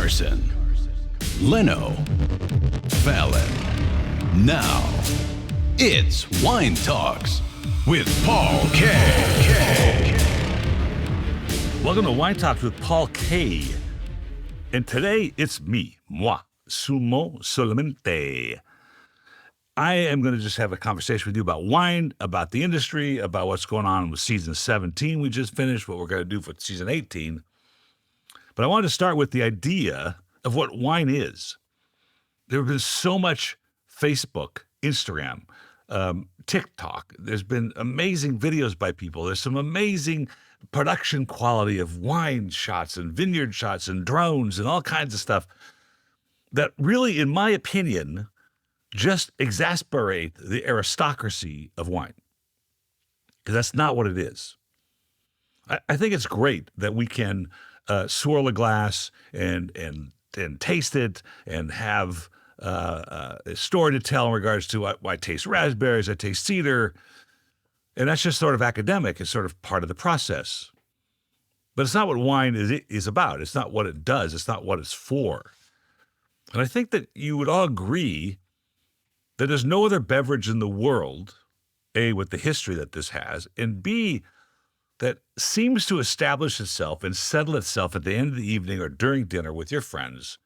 Carson, Leno, Fallon. Now, it's Wine Talks with Paul K. Welcome to Wine Talks with Paul K. And today it's me, moi, sumo solamente. I am going to just have a conversation with you about wine, about the industry, about what's going on with season 17 we just finished, what we're going to do for season 18. But I wanted to start with the idea of what wine is. There has been so much Facebook, Instagram, TikTok. There's been amazing videos by people. There's some amazing production quality of wine shots and vineyard shots and drones and all kinds of stuff that really, in my opinion, just exasperate the aristocracy of wine. Because that's not what it is. I think it's great that we can swirl a glass and taste it and have a story to tell in regards to I taste raspberries, I taste cedar. And that's just sort of academic. It's sort of part of the process. But it's not what wine is about. It's not what it does. It's not what it's for. And I think that you would all agree that there's no other beverage in the world, A, with the history that this has, and B, that seems to establish itself and settle itself at the end of the evening or during dinner with your friends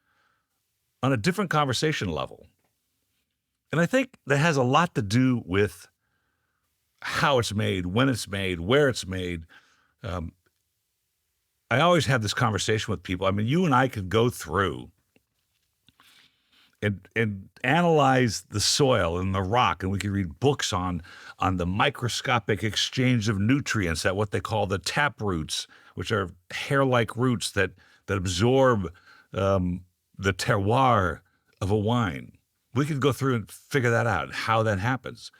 on a different conversation level. And I think that has a lot to do with how it's made, when it's made, where it's made. I always have this conversation with people. I mean, you and I could go through and analyze the soil and the rock, and we could read books on the microscopic exchange of nutrients at what they call the tap roots, which are hair-like roots that absorb the terroir of a wine. We could go through and figure that out, how that happens.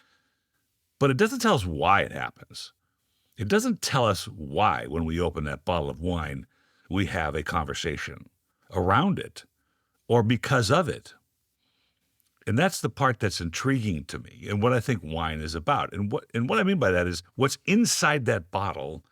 But it doesn't tell us why it happens. It doesn't tell us why, when we open that bottle of wine, we have a conversation around it or because of it. And that's the part that's intriguing to me and what I think wine is about. And what I mean by that is what's inside that bottle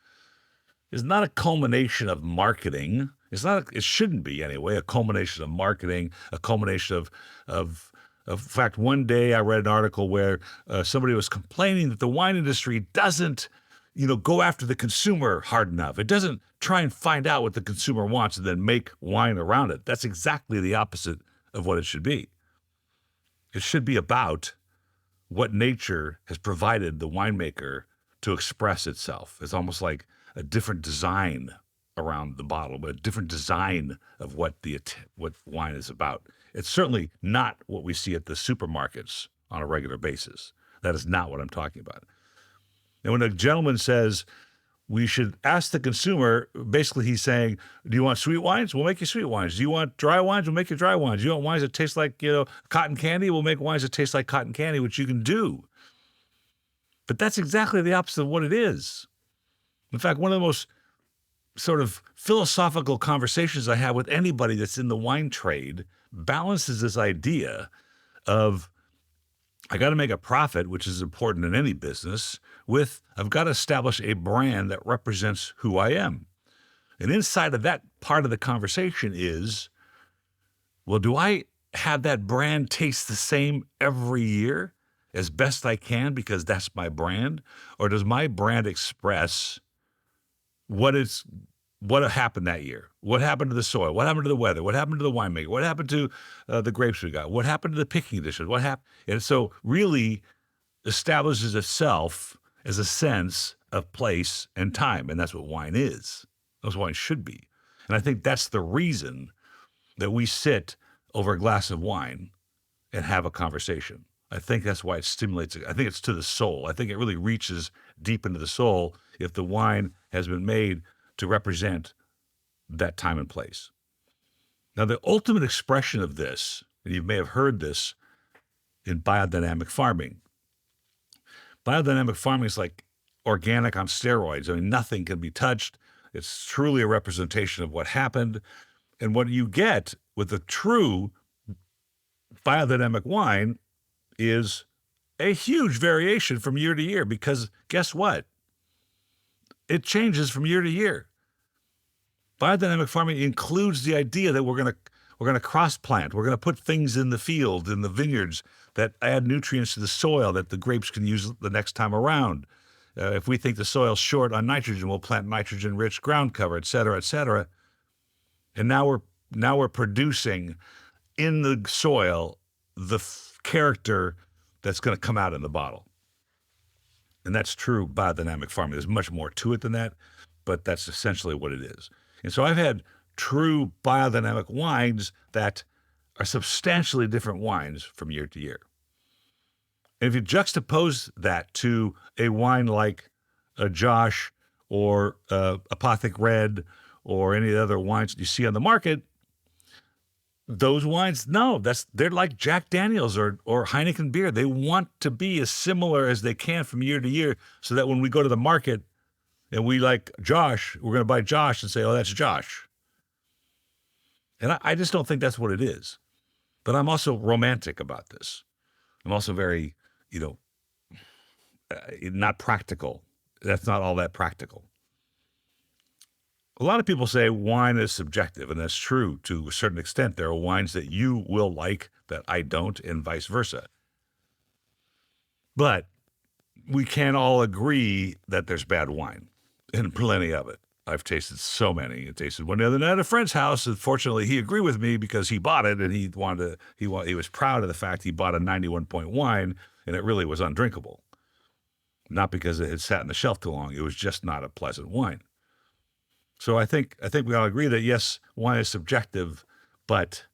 is not a culmination of marketing. It shouldn't be anyway, a culmination of marketing, a culmination of in fact, one day I read an article where somebody was complaining that the wine industry doesn't, go after the consumer hard enough. It doesn't try and find out what the consumer wants and then make wine around it. That's exactly the opposite of what it should be. It should be about what nature has provided the winemaker to express itself. It's almost like a different design around the bottle, but a different design of what wine is about. It's certainly not what we see at the supermarkets on a regular basis. That is not what I'm talking about. And when a gentleman says we should ask the consumer, basically he's saying, do you want sweet wines? We'll make you sweet wines. Do you want dry wines? We'll make you dry wines. Do you want wines that taste like, cotton candy? We'll make wines that taste like cotton candy, which you can do. But that's exactly the opposite of what it is. In fact, one of the most sort of philosophical conversations I have with anybody that's in the wine trade balances this idea of I got to make a profit, which is important in any business, with I've got to establish a brand that represents who I am. And inside of that part of the conversation is, well, do I have that brand taste the same every year as best I can because that's my brand? Or does my brand express what happened that year? What happened to the soil? What happened to the weather? What happened to the winemaker? What happened to the grapes we got? What happened to the picking conditions? What happened? And so really establishes itself as a sense of place and time. And that's what wine is. That's what wine should be. And I think that's the reason that we sit over a glass of wine and have a conversation. I think that's why it stimulates. I think it's to the soul. I think it really reaches deep into the soul if the wine has been made to represent that time and place. Now, the ultimate expression of this, and you may have heard this in biodynamic farming. Biodynamic farming is like organic on steroids. I mean, nothing can be touched. It's truly a representation of what happened. And what you get with a true biodynamic wine is a huge variation from year to year, because guess what? It changes from year to year. Biodynamic farming includes the idea that we're going to We're going to cross plant. We're going to put things in the field, in the vineyards, that add nutrients to the soil that the grapes can use the next time around. If we think the soil's short on nitrogen, we'll plant nitrogen-rich ground cover, et cetera, et cetera. And now we're producing in the soil the character that's going to come out in the bottle. And that's true biodynamic farming. There's much more to it than that, but that's essentially what it is. And so I've had true biodynamic wines that are substantially different wines from year to year. And if you juxtapose that to a wine like a Josh or Apothic Red or any of the other wines that you see on the market, those wines, no, they're like Jack Daniels or Heineken beer. They want to be as similar as they can from year to year, so that when we go to the market and we like Josh, we're going to buy Josh and say, oh, that's Josh. And I just don't think that's what it is. But I'm also romantic about this. I'm also very, not practical. That's not all that practical. A lot of people say wine is subjective, and that's true to a certain extent. There are wines that you will like that I don't, and vice versa. But we can all agree that there's bad wine, and plenty of it. I've tasted so many. I tasted one the other night at a friend's house, and fortunately he agreed with me because he bought it, and he was proud of the fact he bought a 91-point wine, and it really was undrinkable. Not because it had sat on the shelf too long. It was just not a pleasant wine. So I think we all agree that, yes, wine is subjective, but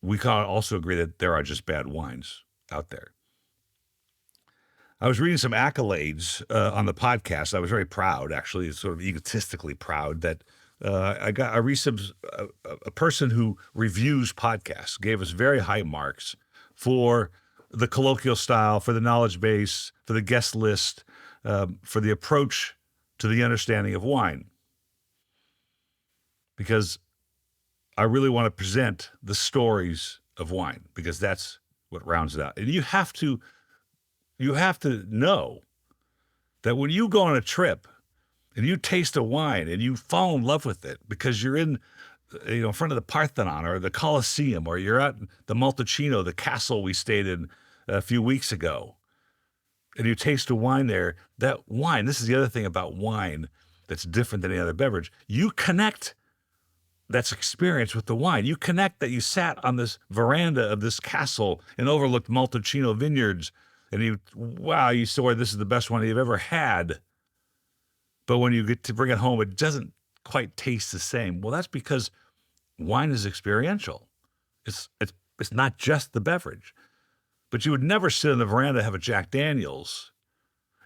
we can also agree that there are just bad wines out there. I was reading some accolades on the podcast. I was very proud, actually, sort of egotistically proud, that I reached a person who reviews podcasts, gave us very high marks for the colloquial style, for the knowledge base, for the guest list, for the approach to the understanding of wine. Because I really want to present the stories of wine, because that's what rounds it out. And you have to know that when you go on a trip and you taste a wine and you fall in love with it because you're in front of the Parthenon or the Colosseum, or you're at the Montalcino, the castle we stayed in a few weeks ago, and you taste a wine there, that wine, this is the other thing about wine that's different than any other beverage, you connect that's experience with the wine. You connect that you sat on this veranda of this castle and overlooked Montalcino vineyards, and you swore this is the best one you've ever had. But when you get to bring it home, it doesn't quite taste the same. Well, that's because wine is experiential. It's not just the beverage. But you would never sit on the veranda and have a Jack Daniels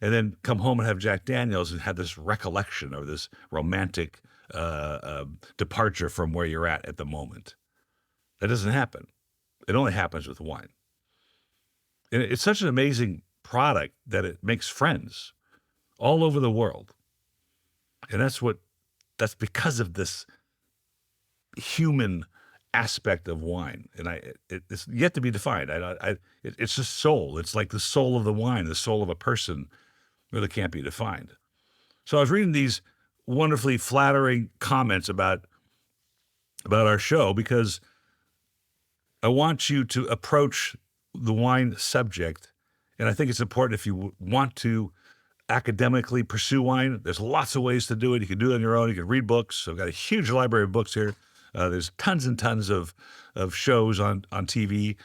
and then come home and have Jack Daniels and have this recollection or this romantic departure from where you're at the moment. That doesn't happen. It only happens with wine. And it's such an amazing product that it makes friends all over the world. And that's because of this human aspect of wine. And it's yet to be defined. It's just soul. It's like the soul of the wine, the soul of a person really can't be defined. So I was reading these wonderfully flattering comments about our show, because I want you to approach the wine subject. And I think it's important, if you want to academically pursue wine, there's lots of ways to do it. You can do it on your own. You can read books. I've got a huge library of books here. There's tons and tons of shows on TV,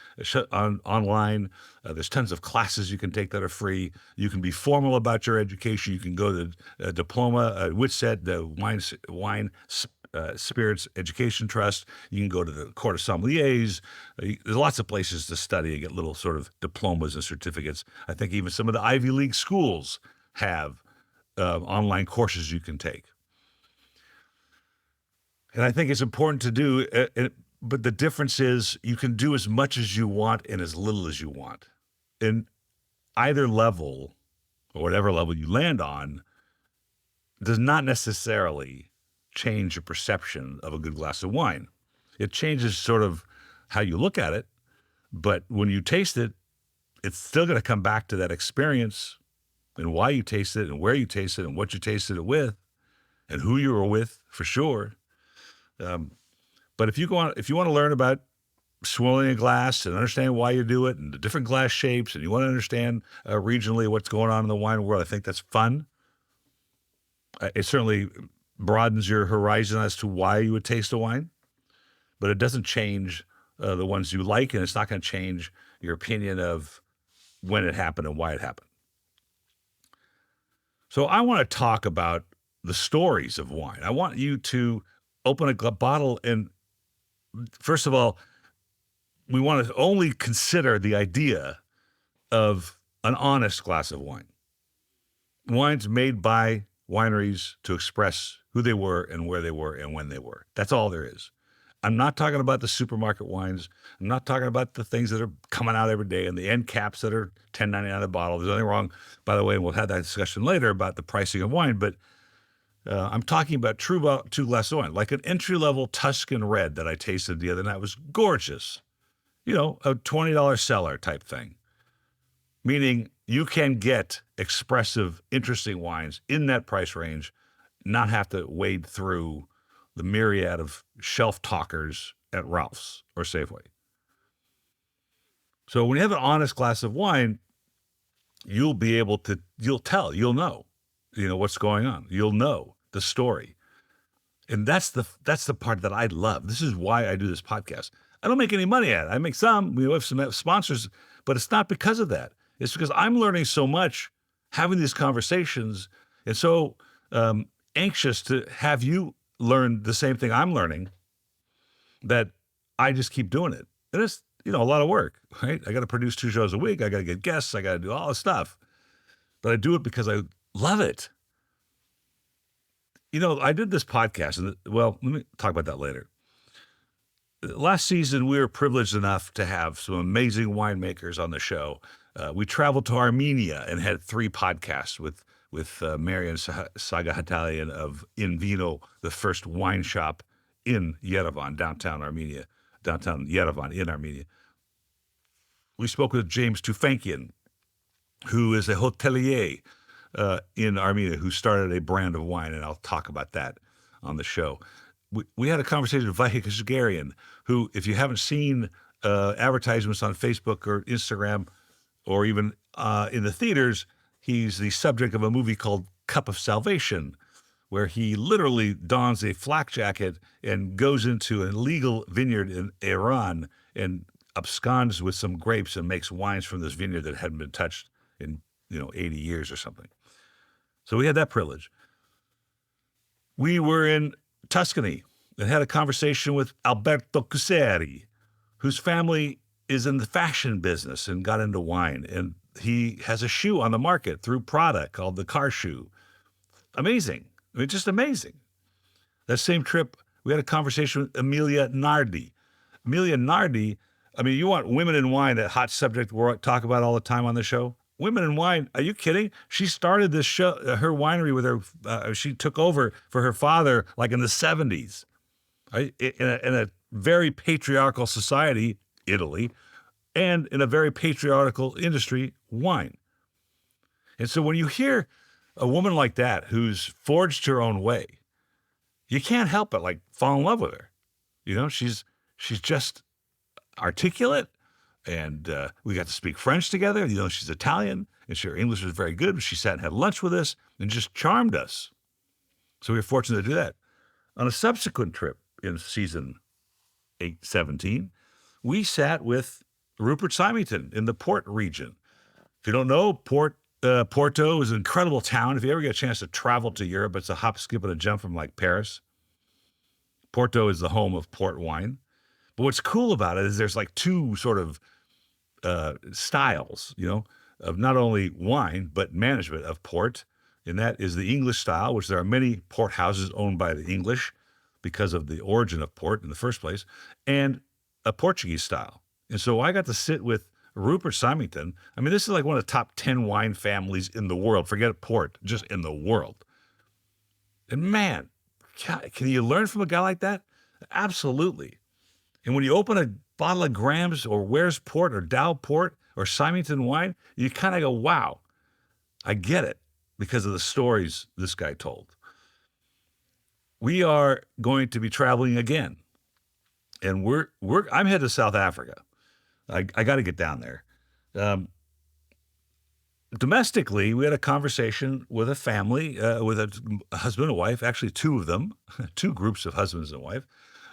online. There's tons of classes you can take that are free. You can be formal about your education. You can go to the diploma, WITSET, the Wine Spirits Education Trust. You can go to the Court of Sommeliers. There's lots of places to study and get little sort of diplomas and certificates. I think even some of the Ivy League schools have online courses you can take. And I think it's important to do, but the difference is you can do as much as you want and as little as you want. And either level, or whatever level you land on, does not necessarily change your perception of a good glass of wine. It changes sort of how you look at it, but when you taste it, it's still going to come back to that experience and why you taste it and where you taste it and what you tasted it with and who you were with, for sure. But But if you want to learn about swirling a glass and understand why you do it and the different glass shapes, and you want to understand regionally what's going on in the wine world, I think that's fun. It certainly broadens your horizon as to why you would taste a wine, but it doesn't change the ones you like, and it's not going to change your opinion of when it happened and why it happened. So I want to talk about the stories of wine. I want you to open a bottle and, first of all, we want to only consider the idea of an honest glass of wine. Wines made by wineries to express who they were and where they were and when they were. That's all there is. I'm not talking about the supermarket wines. I'm not talking about the things that are coming out every day and the end caps that are $10.99 a bottle. There's nothing wrong, by the way, and we'll have that discussion later about the pricing of wine, but I'm talking about true two glass of wine, like an entry-level Tuscan red that I tasted the other night. It was gorgeous. You know, a $20 cellar type thing, meaning you can get expressive, interesting wines in that price range, not have to wade through the myriad of shelf talkers at Ralph's or Safeway. So when you have an honest glass of wine, you'll know, what's going on. You'll know the story. And that's the part that I love. This is why I do this podcast. I don't make any money at it. I make some. We have some sponsors, but it's not because of that. It's because I'm learning so much having these conversations and so anxious to have you learn the same thing I'm learning that I just keep doing it. And it's, a lot of work, right? I got to produce 2 shows a week. I got to get guests. I got to do all this stuff. But I do it because I love it. I did this podcast, and let me talk about that later. Last season, we were privileged enough to have some amazing winemakers on the show. We traveled to Armenia and had 3 podcasts with Marian Sagahatalian of In Vino, the first wine shop in Yerevan, downtown Yerevan in Armenia. We spoke with James Tufankian, who is a hotelier in Armenia, who started a brand of wine, and I'll talk about that on the show. We had a conversation with Vahik Zagarian, who, if you haven't seen advertisements on Facebook or Instagram or even in the theaters, he's the subject of a movie called Cup of Salvation, where he literally dons a flak jacket and goes into an illegal vineyard in Iran and absconds with some grapes and makes wines from this vineyard that hadn't been touched in 80 years or something. So we had that privilege. We were in Tuscany and had a conversation with Alberto Cusseri, whose family is in the fashion business and got into wine. And he has a shoe on the market through Prada called the Car Shoe. Amazing. Just amazing. That same trip, we had a conversation with Emilia Nardi. Emilia Nardi, you want women in wine, a hot subject we talk about all the time on the show? Women in wine, are you kidding? She started this show, her winery with her, she took over for her father like in the 70s, right? In a very patriarchal society, Italy, and in a very patriarchal industry, wine. And so when you hear a woman like that who's forged her own way, you can't help but fall in love with her. She's just articulate. And we got to speak French together. She's Italian, and her English was very good. But she sat and had lunch with us and just charmed us. So we were fortunate to do that. On a subsequent trip in season 17, we sat with Rupert Symington in the Port region. If you don't know, Porto is an incredible town. If you ever get a chance to travel to Europe, it's a hop, skip, and a jump from Paris. Porto is the home of port wine. But what's cool about it is there's 2 sort of styles, of not only wine, but management of port. And that is the English style, which there are many port houses owned by the English because of the origin of port in the first place, and a Portuguese style. And so I got to sit with Rupert Symington. This is one of the top 10 wine families in the world. Forget port, just in the world. And man, can you learn from a guy like that? Absolutely. And when you open a bottle of Graham's or Ware's Port or Dow Port or Symington wine, you kind of go, wow, I get it because of the stories this guy told. We are going to be traveling again and I'm headed to South Africa. I got to get down there. Um, Domestically, we had a conversation with a family, with a husband and wife, actually two of them, two groups of husbands and wife.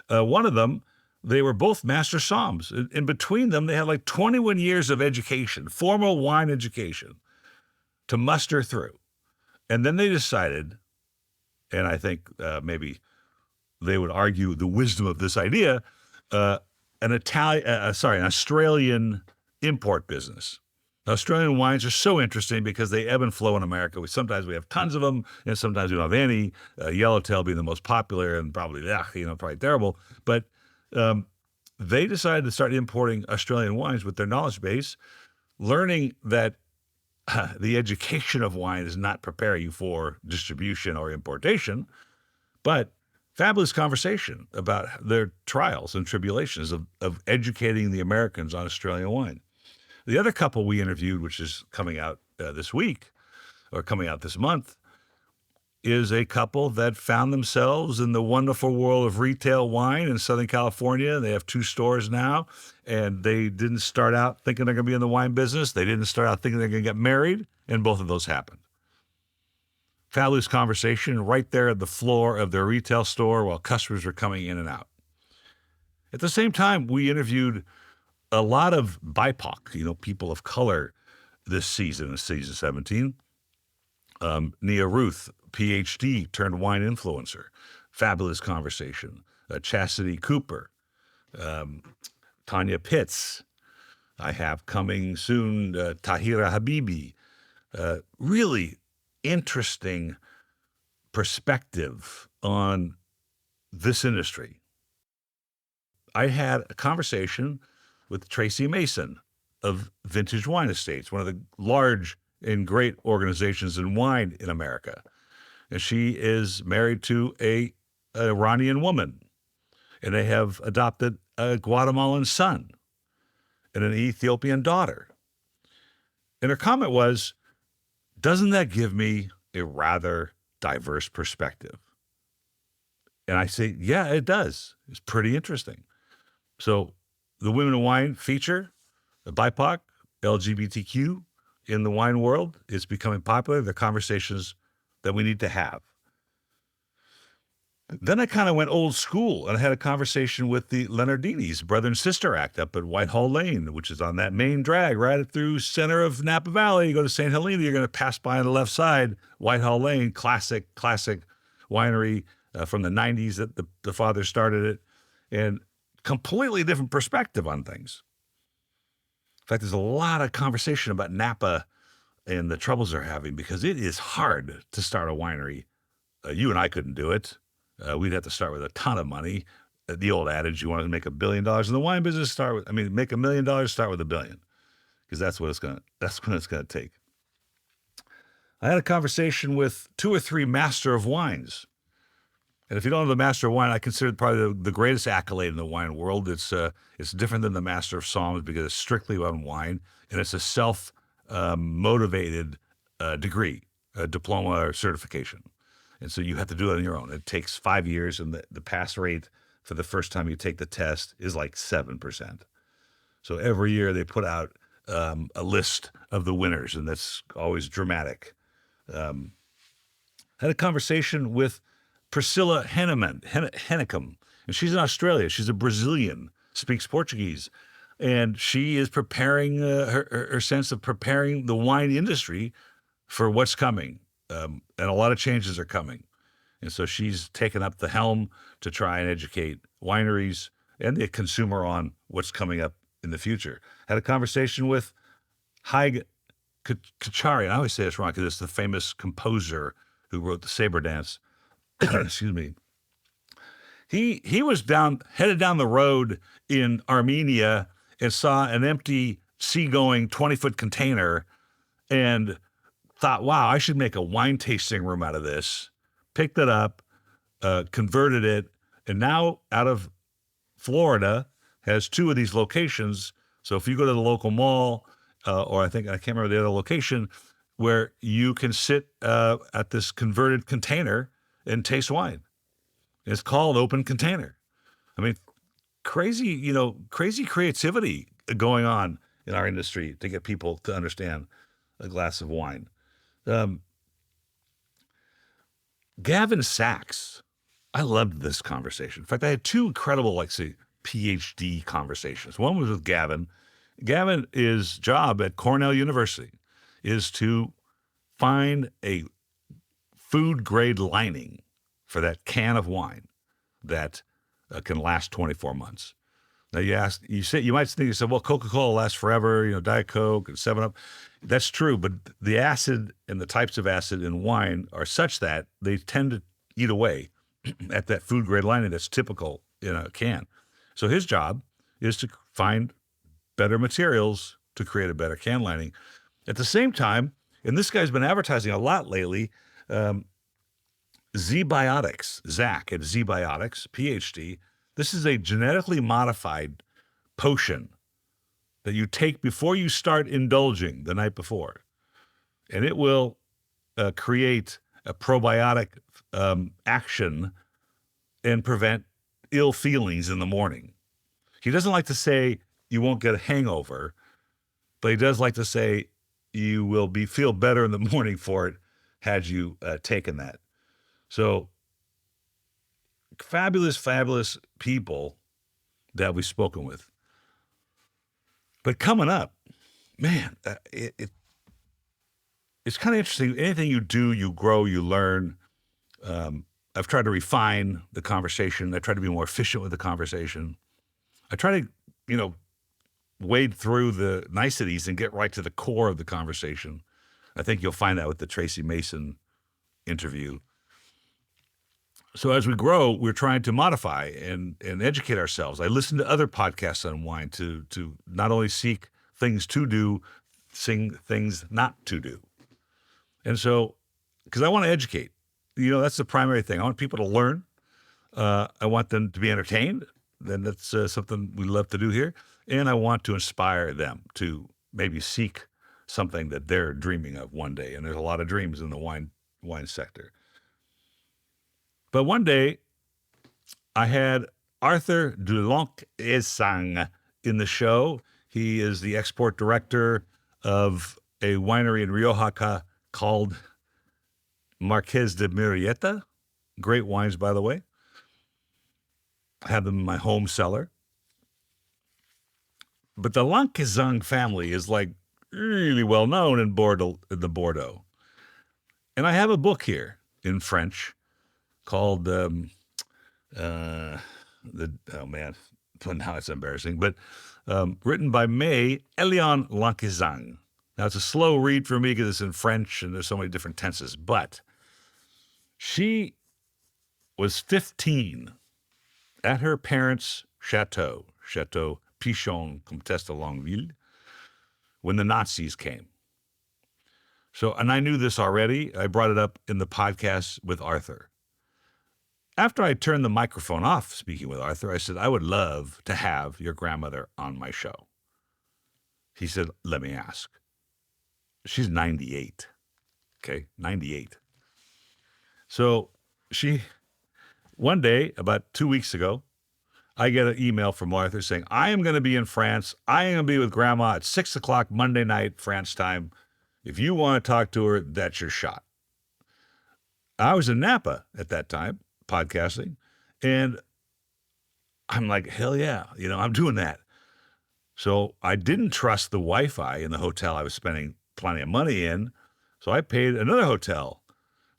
One of them, they were both master somms. In between them, they had like 21 years of education, formal wine education to muster through. And then they decided, and I think maybe they would argue the wisdom of this idea, an Australian import business. Australian wines are so interesting because they ebb and flow in America. Sometimes we have tons of them, and sometimes we don't have any. Yellowtail being the most popular and probably terrible. But they decided to start importing Australian wines with their knowledge base, learning that the education of wine does not prepare you for distribution or importation, but fabulous conversation about their trials and tribulations of educating the Americans on Australian wine. The other couple we interviewed, which is coming out this week or coming out this month, is a couple that found themselves in the wonderful world of retail wine in Southern California. They have 2 stores now, and they didn't start out thinking they're going to be in the wine business. They didn't start out thinking they're going to get married, and both of those happened. Fabulous conversation right there at the floor of their retail store while customers were coming in and out. At the same time, we interviewed a lot of BIPOC, people of color this season 17. Nia Ruth, PhD turned wine influencer. Fabulous conversation. Chastity Cooper, Tanya Pitts. I have coming soon Tahira Habibi. Really interesting perspective on this industry. I had a conversation with Tracy Mason of Vintage Wine Estates, one of the large and great organizations in wine in America. And she is married to an Iranian woman, and they have adopted a Guatemalan son and an Ethiopian daughter. And her comment was, doesn't that give me a rather diverse perspective? And I say, yeah, it does. It's pretty interesting. So the Women in Wine feature, the BIPOC, LGBTQ in the wine world is becoming popular. They're conversations that we need to have. Then I kind of went old school and I had a conversation with the Leonardinis, brother and sister act up at Whitehall Lane, which is on that main drag right through center of Napa Valley. You go to St. Helena, you're going to pass by on the left side, Whitehall Lane, classic winery from the 90s that the father started it, and completely different perspective on things. In fact, there's a lot of conversation about Napa and the troubles they're having because it is hard to start a winery. You and I couldn't do it. We'd have to start with a ton of money. The old adage, you want to make $1 billion in the wine business, make $1 million, start with $1 billion, because that's what it's gonna take. I had a conversation with 2 or 3 master of wines. And if you don't know the master of wine, I consider it probably the greatest accolade in the wine world. It's different than the master of somms because it's strictly on wine, and it's a self-motivated degree, a diploma or certification. And so you have to do it on your own. It takes 5 years, and the pass rate for the first time you take the test is like 7%. So every year they put out a list of the winners, and that's always dramatic. Had a conversation with Priscilla Hennecum, and she's in Australia. She's a Brazilian, speaks Portuguese, and she is preparing her sense of preparing the wine industry for what's coming. And a lot of changes are coming. And so she's taken up the helm to try and educate wineries and the consumer on what's coming up in the future. Had a conversation with Haig Kacharian. I always say this wrong because it's the famous composer who wrote the Saber Dance. Excuse me. He was headed down the road in Armenia and saw an empty seagoing 20-foot container and thought, wow, I should make a wine tasting room out of this. Picked it up, converted it, and now out of Florida has 2 of these locations. So if you go to the local mall, or I can't remember the other location, where you can sit at this converted container and taste wine. It's called Open Container. I mean, crazy, crazy creativity going on in our industry to get people to understand a glass of wine. Um, Gavin Sachs, I loved this conversation. In fact, I had two incredible, PhD conversations. One was with Gavin. His job at Cornell University is to find a food grade lining for that can of wine that can last 24 months. Now you might think you said, well, Coca-Cola lasts forever, Diet Coke and 7-Up. That's true, but the acid and the types of acid in wine are such that they tend to eat away at that food grade lining that's typical in a can. So his job is to find better materials to create a better can lining. At the same time, and this guy's been advertising a lot lately, Z-Biotics, Zach at Z-Biotics, PhD. This is a genetically modified potion that you take before you start indulging the night before. And it will create a probiotic action and prevent ill feelings in the morning. He doesn't like to say you won't get a hangover, but he does like to say you will feel better in the morning for it had you taken that. So fabulous, fabulous people that we've spoken with. But coming up, man, it's kind of interesting. Anything you do, you grow, you learn. I've tried to refine the conversation. I try to be more efficient with the conversation. I try to, wade through the niceties and get right to the core of the conversation. I think you'll find that with the Tracy Mason interview. So as we grow, we're trying to modify and educate ourselves. I listen to other podcasts on wine to not only seek things to do, sing things not to do. And so, because I want to educate, that's the primary thing. I want people to learn. I want them to be entertained. Then that's something we love to do here. And I want to inspire them to maybe seek something that they're dreaming of one day. And there's a lot of dreams in the wine sector. But one day, I had Arthur de Lonquesang in the show. He is the export director of a winery in Rioja called Marqués de Murrieta. Great wines, by the way. I have them in my home cellar. But the Lonquesang family is really well known in Bordeaux. And I have a book here in French called now it's embarrassing, but written by May Eliane Lonquesang. Now it's a slow read for me because it's in French and there's so many different tenses, but she was 15 at her parents' Chateau Pichon, Comtesse de Longueville, when the Nazis came. So, and I knew this already. I brought it up in the podcast with Arthur. After I turned the microphone off speaking with Arthur, I said, I would love to have your grandmother on my show. He said, let me ask. She's 98. Okay, 98. So one day, about 2 weeks ago, I get an email from Arthur saying, I am going to be in France. I am going to be with Grandma at 6 o'clock Monday night, France time. If you want to talk to her, that's your shot. I was in Napa at that time, podcasting, and I'm like, hell yeah, I'm doing that. So I didn't trust the Wi-Fi in the hotel I was spending plenty of money in, so I paid another hotel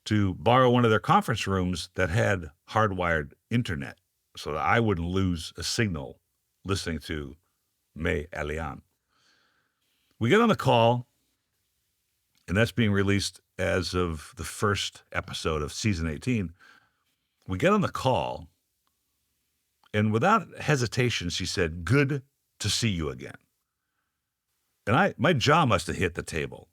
to borrow one of their conference rooms that had hardwired internet so that I wouldn't lose a signal listening to May Eliane. We get on the call, and that's being released as of the first episode of season 18. We get on the call, and without hesitation, she said, good to see you again. And my jaw must have hit the table,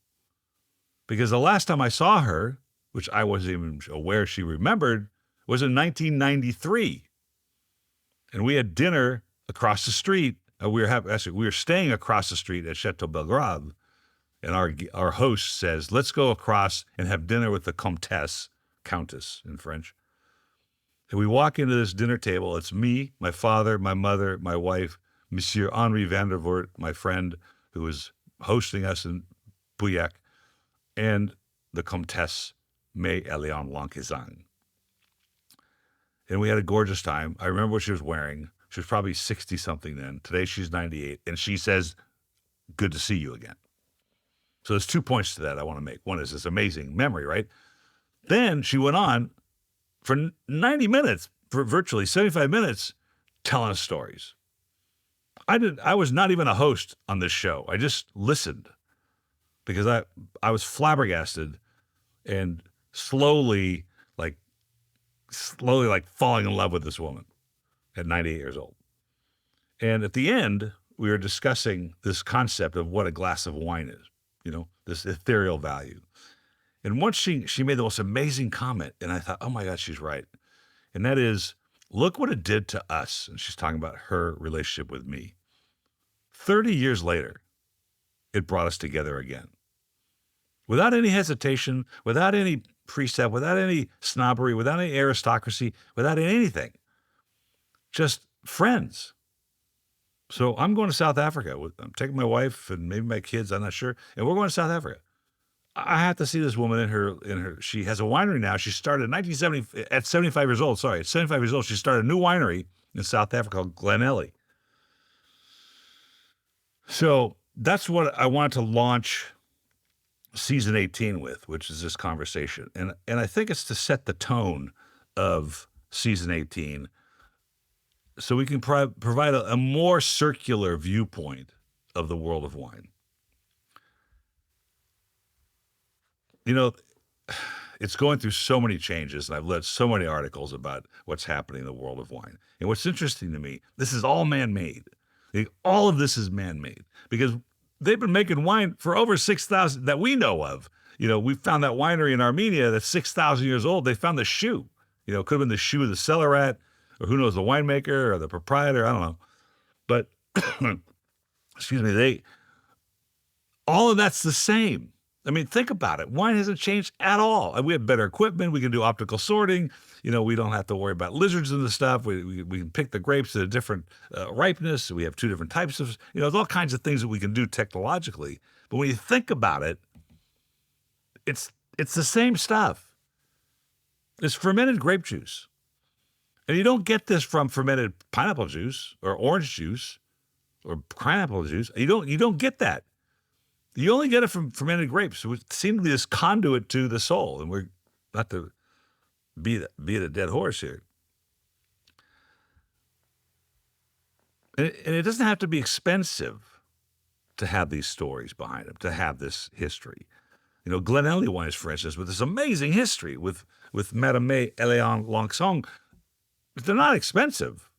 because the last time I saw her, which I wasn't even aware she remembered, was in 1993. And we had dinner across the street. We were staying across the street at Chateau Belgrave. And our host says, let's go across and have dinner with the Countess in French. And we walk into this dinner table. It's me, my father, my mother, my wife, Monsieur Henri van der Voort, my friend who was hosting us in Pauillac, and the Comtesse May Eliane Lankizang. And we had a gorgeous time. I remember what she was wearing. She was probably 60-something then. Today she's 98. And she says, good to see you again. So there's 2 points to that I want to make. One is this amazing memory, right? Then she went on for 90 minutes, for virtually 75 minutes, telling us stories. I was not even a host on this show. I just listened because I was flabbergasted and slowly falling in love with this woman at 98 years old. And at the end, we were discussing this concept of what a glass of wine is, this ethereal value. And once she made the most amazing comment, and I thought, oh my God, she's right. And that is, look what it did to us. And she's talking about her relationship with me. 30 years later, it brought us together again. Without any hesitation, without any precept, without any snobbery, without any aristocracy, without anything. Just friends. So I'm going to South Africa. I'm taking my wife and maybe my kids, I'm not sure. And we're going to South Africa. I have to see this woman in her, she has a winery now. She started in 1970, at 75 years old, sorry. At 75 years old, she started a new winery in South Africa called Glenelly. So that's what I wanted to launch season 18 with, which is this conversation. And I think it's to set the tone of season 18 so we can provide a more circular viewpoint of the world of wine. It's going through so many changes, and I've read so many articles about what's happening in the world of wine. And what's interesting to me, this is all man-made. All of this is man-made because they've been making wine for over 6,000 that we know of. We found that winery in Armenia that's 6,000 years old. They found the shoe. It could have been the shoe of the cellar rat, or who knows, the winemaker or the proprietor. I don't know. But, excuse me, all of that's the same. I mean, think about it. Wine hasn't changed at all. We have better equipment. We can do optical sorting. We don't have to worry about lizards and the stuff. We can pick the grapes at a different ripeness. We have 2 different types of, there's all kinds of things that we can do technologically. But when you think about it, it's the same stuff. It's fermented grape juice. And you don't get this from fermented pineapple juice or orange juice or pineapple juice. You don't get that. You only get it from fermented grapes. So it seems to be this conduit to the soul. And we're not to beat a dead horse here. And it doesn't have to be expensive to have these stories behind them, to have this history. Glenelly wines, for instance, with this amazing history with Madame May Eliane Lankizang, they're not expensive.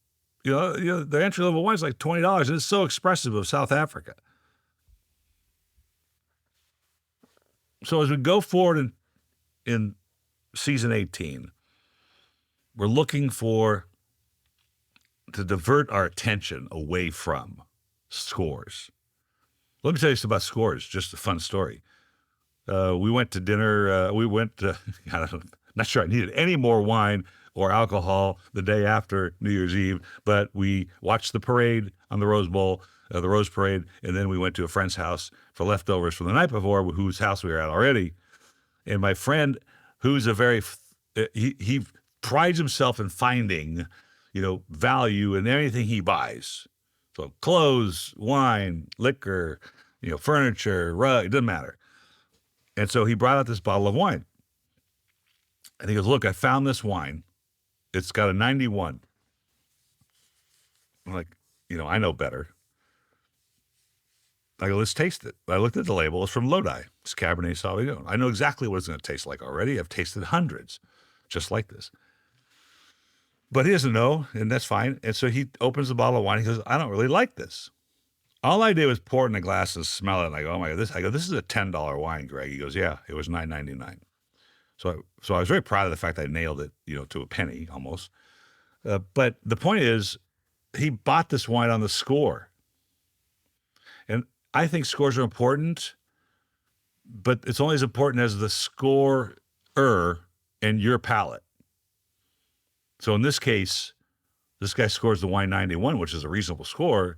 The entry-level wine is like $20, and it's so expressive of South Africa. So as we go forward in season 18, we're looking to divert our attention away from scores. Let me tell you something about scores, just a fun story. We went to dinner. I'm not sure I needed any more wine or alcohol the day after New Year's Eve, but we watched the parade on the Rose Bowl, the Rose Parade, and then we went to a friend's house for leftovers from the night before, whose house we were at already. And my friend, who's he prides himself in finding, value in anything he buys. So clothes, wine, liquor, furniture, rug, it doesn't matter. And so he brought out this bottle of wine. And he goes, look, I found this wine. It's got a 91. I'm like, I know better. I go, let's taste it. I looked at the label. It's from Lodi. It's Cabernet Sauvignon. I know exactly what it's going to taste like already. I've tasted hundreds just like this. But he doesn't know, and that's fine. And so he opens the bottle of wine. He goes, I don't really like this. All I did was pour it in a glass and smell it. And I go, oh my God, this is a $10 wine, Greg. He goes, yeah, it was $9.99. So I was very proud of the fact I nailed it, to a penny almost. But the point is, he bought this wine on the score. And I think scores are important, but it's only as important as the scorer and your palate. So in this case, this guy scores the wine 91, which is a reasonable score,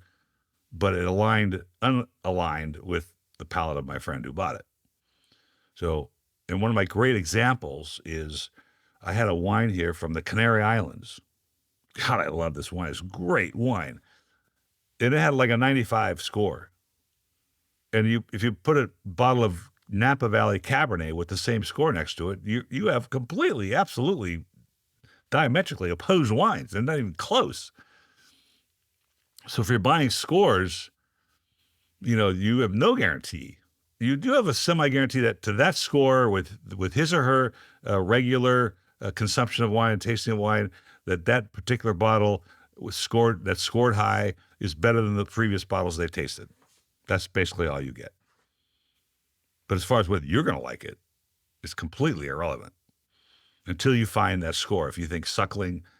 but it unaligned with the palate of my friend who bought it. So, and one of my great examples is I had a wine here from the Canary Islands. God, I love this wine. It's great wine. And it had like a 95 score. And if you put a bottle of Napa Valley Cabernet with the same score next to it, you have completely, absolutely, diametrically opposed wines. They're not even close. So if you're buying scores, you have no guarantee. You do have a semi-guarantee that to that score with his or her regular consumption of wine and tasting of wine, that particular bottle scored high is better than the previous bottles they've tasted. That's basically all you get. But as far as whether you're going to like it, it's completely irrelevant until you find that score. If you think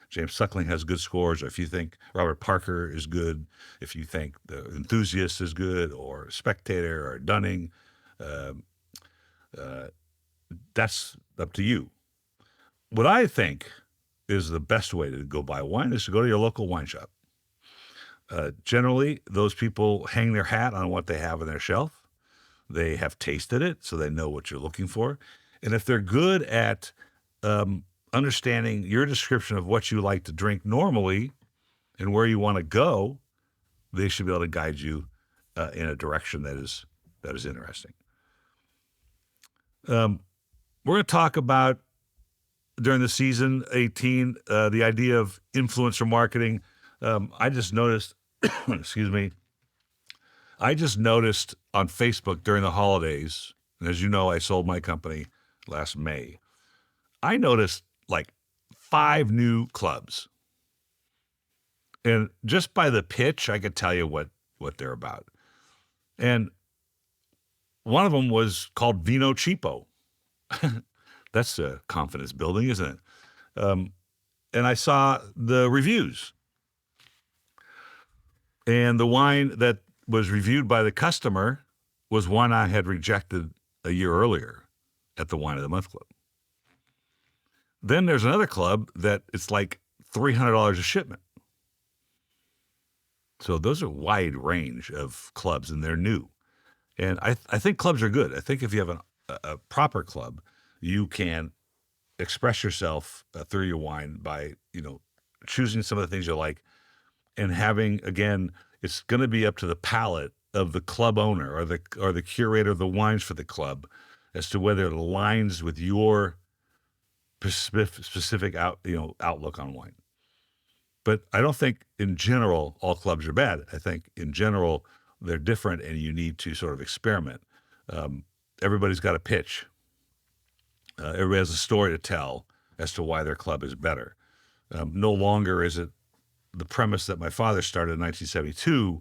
James Suckling has good scores, or if you think Robert Parker is good, if you think The Enthusiast is good, or Spectator, or Dunning, that's up to you. What I think is the best way to go buy wine is to go to your local wine shop. Generally, those people hang their hat on what they have on their shelf. They have tasted it, so they know what you're looking for. And if they're good at understanding your description of what you like to drink normally and where you want to go, they should be able to guide you in a direction that is interesting. We're going to talk about, during the season 18, the idea of influencer marketing. I just noticed, excuse me, on Facebook during the holidays, and as you know, I sold my company last May. I noticed like 5 new clubs. And just by the pitch, I could tell you what they're about. And one of them was called Vino Cheapo. That's a confidence building, isn't it? And I saw the reviews. And the wine that was reviewed by the customer was one I had rejected a year earlier at the Wine of the Month Club. Then there's another club that it's like $300 a shipment. So those are a wide range of clubs, and they're new. And I think clubs are good. I think if you have a proper club, you can express yourself through your wine by, choosing some of the things you like and having, again, it's going to be up to the palate of the club owner or the curator of the wines for the club as to whether it aligns with your specific outlook on wine. But I don't think in general all clubs are bad. I think in general they're different, and you need to sort of experiment. Everybody's got a pitch. Everybody has a story to tell as to why their club is better. No longer is it the premise that my father started in 1972,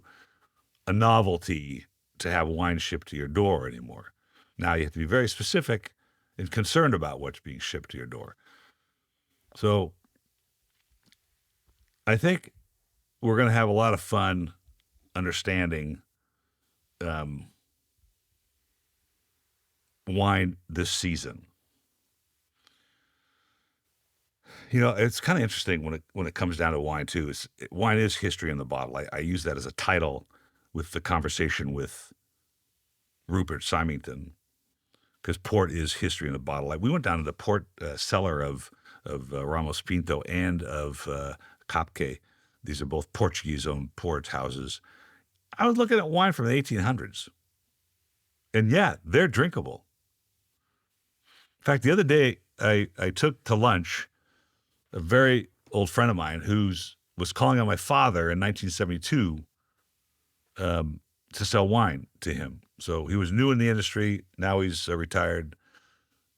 a novelty to have wine shipped to your door anymore. Now you have to be very specific and concerned about what's being shipped to your door. So I think we're going to have a lot of fun understanding wine this season. It's kind of interesting when it comes down to wine too. Wine is history in the bottle. I use that as a title with the conversation with Rupert Symington, because port is history in the bottle. Like, we went down to the port cellar of Ramos Pinto and of Capque. These are both Portuguese-owned port houses. I was looking at wine from the 1800s, and yeah, they're drinkable. In fact, the other day I took to lunch a very old friend of mine who was calling on my father in 1972 to sell wine to him. So he was new in the industry. Now he's retired,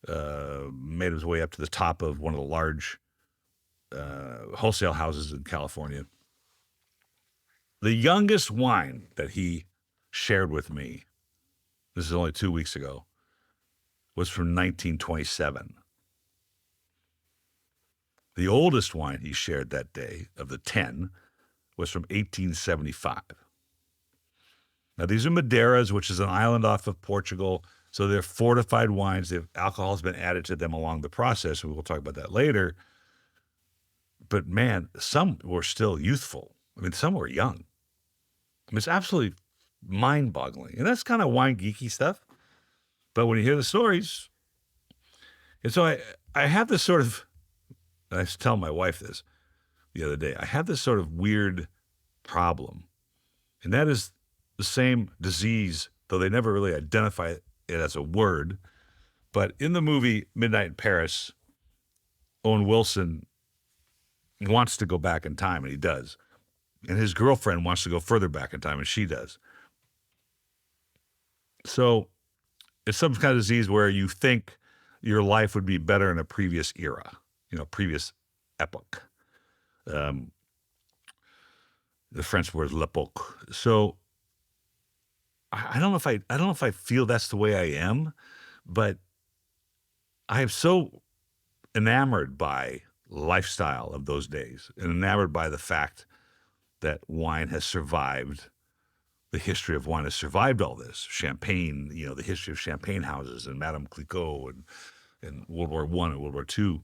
made his way up to the top of one of the large wholesale houses in California. The youngest wine that he shared with me, this is only 2 weeks ago, was from 1927. The oldest wine he shared that day, of the 10, was from 1875. Now, these are Madeiras, which is an island off of Portugal. So they're fortified wines. Alcohol has been added to them along the process, and we'll talk about that later. But man, some were still youthful. I mean, some were young. I mean, it's absolutely mind-boggling. And that's kind of wine geeky stuff. But when you hear the stories, and so I have this sort of, I was telling my wife this the other day, I have this sort of weird problem. And that is the same disease, though they never really identify it as a word. But in the movie Midnight in Paris, Owen Wilson wants to go back in time, and he does. And his girlfriend wants to go further back in time, and she does. So it's some kind of disease where you think your life would be better in a previous era, previous epoch. The French word l'époque. So I don't know if I feel that's the way I am, but I am so enamored by lifestyle of those days and enamored by the fact that wine has survived. The history of wine has survived all this. Champagne, the history of champagne houses and Madame Clicquot and World War I and World War II,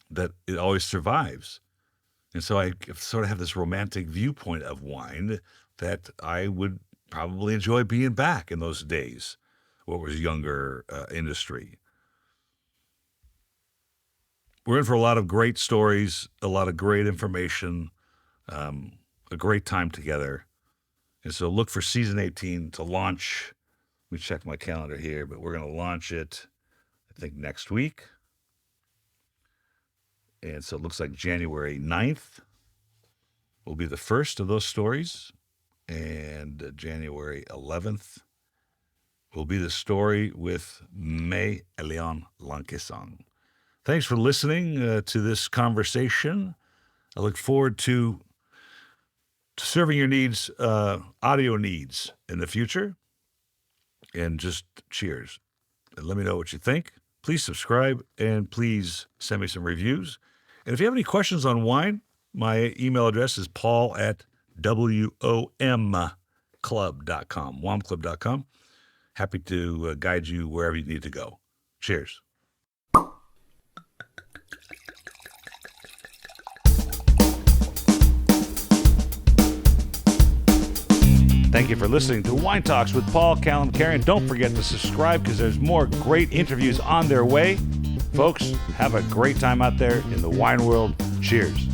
that it always survives. And so I sort of have this romantic viewpoint of wine that I would probably enjoy being back in those days, what was younger industry. We're in for a lot of great stories, a lot of great information, a great time together. And so look for season 18 to launch. Let me check my calendar here, but we're going to launch it, I think, next week. And so it looks like January 9th will be the first of those stories. And January 11th will be the story with May Elian Lankesang. Thanks for listening to this conversation. I look forward to serving your needs, audio needs in the future. And just cheers. And let me know what you think. Please subscribe and please send me some reviews. And if you have any questions on wine, my email address is paul@womclub.com, womclub.com. Happy to guide you wherever you need to go. Cheers. Thank you for listening to Wine Talks with Paul Kalamkarian. Don't forget to subscribe because there's more great interviews on their way. Folks, have a great time out there in the wine world. Cheers.